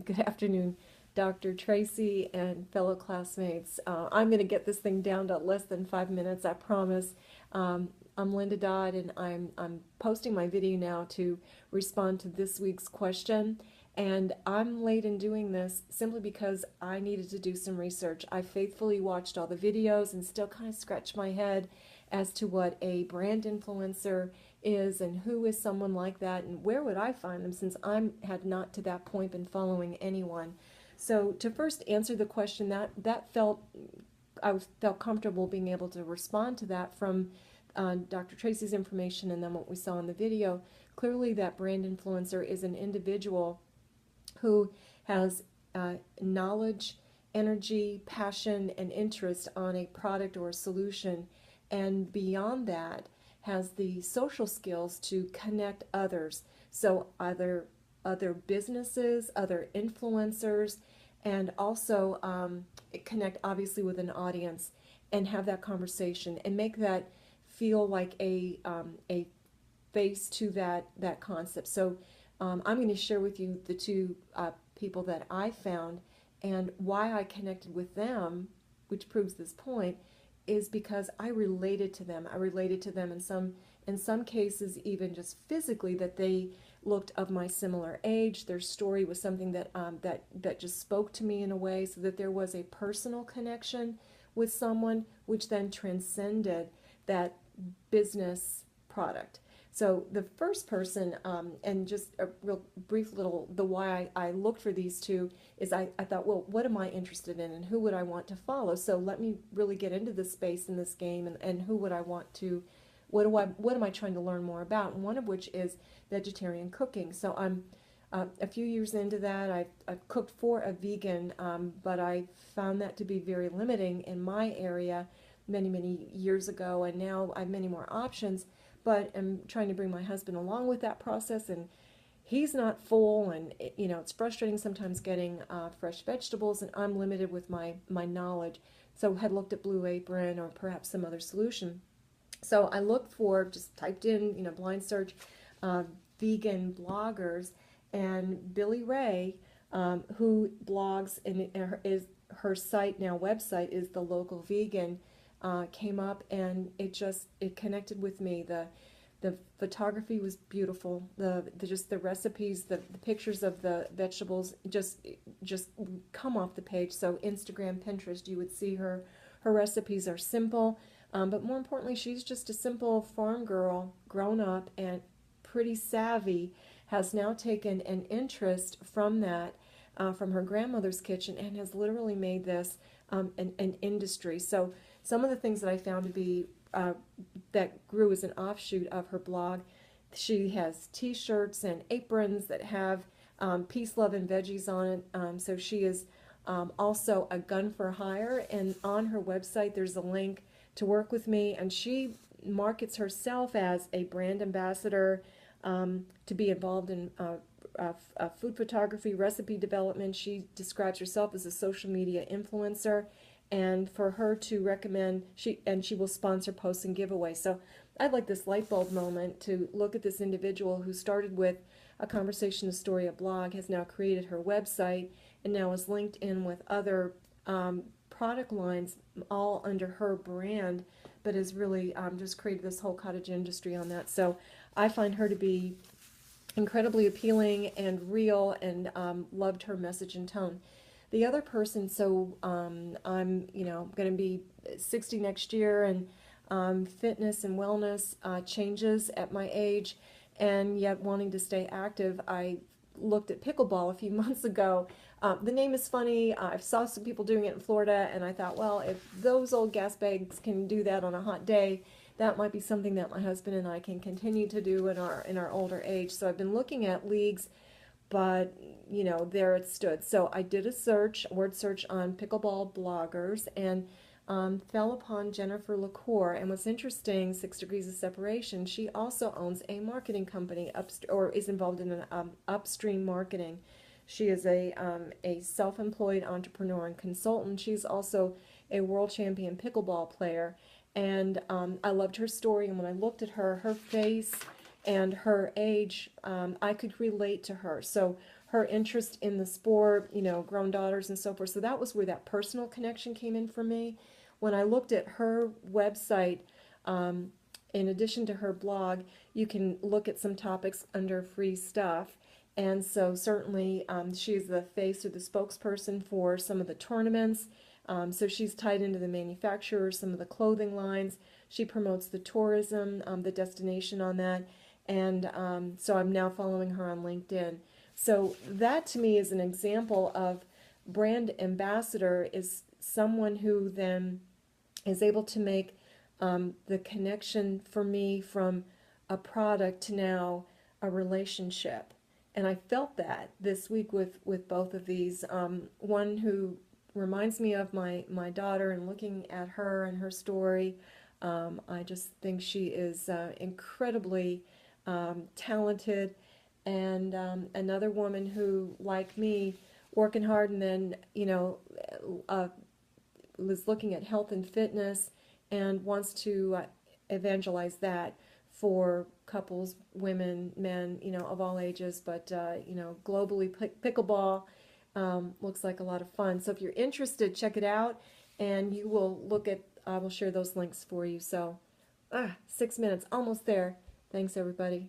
Good afternoon, Dr. Tracy and fellow classmates. I'm going to get this thing down to less than 5 minutes, I promise. I'm Linda Dodd, and I'm posting my video now to respond to this week's question. And I'm late in doing this simply because I needed to do some research. I faithfully watched all the videos and still kind of scratch my head as to what a brand influencer is and who is someone like that and where would I find them, since I had not to that point been following anyone. So to first answer the question, that felt felt comfortable being able to respond to that from Dr. Tracy's information and then what we saw in the video. Clearly, that brand influencer is an individual who has knowledge, energy, passion, and interest on a product or a solution, and beyond that, has the social skills to connect others. So other businesses, other influencers, and also connect obviously with an audience and have that conversation and make that feel like a face to that concept. So I'm going to share with you the two people that I found, and why I connected with them, which proves this point, is because I related to them. I related to them in some cases even just physically, that they looked of my similar age. Their story was something that just spoke to me in a way, so that there was a personal connection with someone, which then transcended that business product. So the first person, and just a real brief little, the why I looked for these two is I thought, well, what am I interested in and who would I want to follow? So let me really get into this space in this game, and who would I want to, what am I trying to learn more about? And one of which is vegetarian cooking. So I'm a few years into that. I've cooked for a vegan, but I found that to be very limiting in my area many years ago, and now I have many more options, but I'm trying to bring my husband along with that process, and he's not full, and it's frustrating sometimes getting fresh vegetables, and I'm limited with my knowledge. So had looked at Blue Apron or perhaps some other solution. So I looked for, just typed in, blind search, uh, vegan bloggers, and Billy Ray, who blogs, and is her site now, website is The Local Vegan, came up, and it connected with me. The photography was beautiful. Just the recipes, the pictures of the vegetables just come off the page. So Instagram, Pinterest, you would see her recipes are simple, but more importantly, she's just a simple farm girl, grown up and pretty savvy, has now taken an interest from that, from her grandmother's kitchen, and has literally made this an industry. So some of the things that I found to be that grew as an offshoot of her blog, she has T-shirts and aprons that have peace, love, and veggies on it. So she is also a gun for hire, and on her website there's a link to work with me, and she markets herself as a brand ambassador, to be involved in food photography, recipe development. She describes herself as a social media influencer, and for her to recommend, she will sponsor posts and giveaways. So I had like this light bulb moment to look at this individual who started with a conversation, a story, a blog, has now created her website, and now is linked in with other product lines all under her brand, but has really just created this whole cottage industry on that. So I find her to be incredibly appealing and real, and loved her message and tone. The other person, so I'm going to be 60 next year, and fitness and wellness changes at my age, and yet wanting to stay active, I looked at pickleball a few months ago. The name is funny. I saw some people doing it in Florida, and I thought, well, if those old gas bags can do that on a hot day, that might be something that my husband and I can continue to do in our older age. So I've been looking at leagues, but there it stood. So I did a word search on pickleball bloggers, and fell upon Jennifer LaCour. And what's interesting, 6 Degrees of Separation, she also owns a marketing company, or is involved in an upstream marketing. She is a self-employed entrepreneur and consultant. She's also a world champion pickleball player. And I loved her story. And when I looked at her face and her age, I could relate to her. So her interest in the sport, you know, grown daughters and so forth. So that was where that personal connection came in for me. When I looked at her website, um, in addition to her blog, you can look at some topics under free stuff. And so certainly she's the face or the spokesperson for some of the tournaments. So she's tied into the manufacturers, some of the clothing lines. She promotes the tourism, the destination on that. And so I'm now following her on LinkedIn. So that to me is an example of brand ambassador is someone who then is able to make the connection for me from a product to now a relationship. And I felt that this week with both of these. One who reminds me of my daughter, and looking at her and her story, I just think she is incredibly talented. And another woman who, like me, working hard and then, you know, was looking at health and fitness and wants to evangelize that for couples, women, men, you know, of all ages, but, you know, globally, pickleball looks like a lot of fun. So if you're interested, check it out, and you will look at, I will share those links for you. So, 6 minutes, almost there. Thanks, everybody.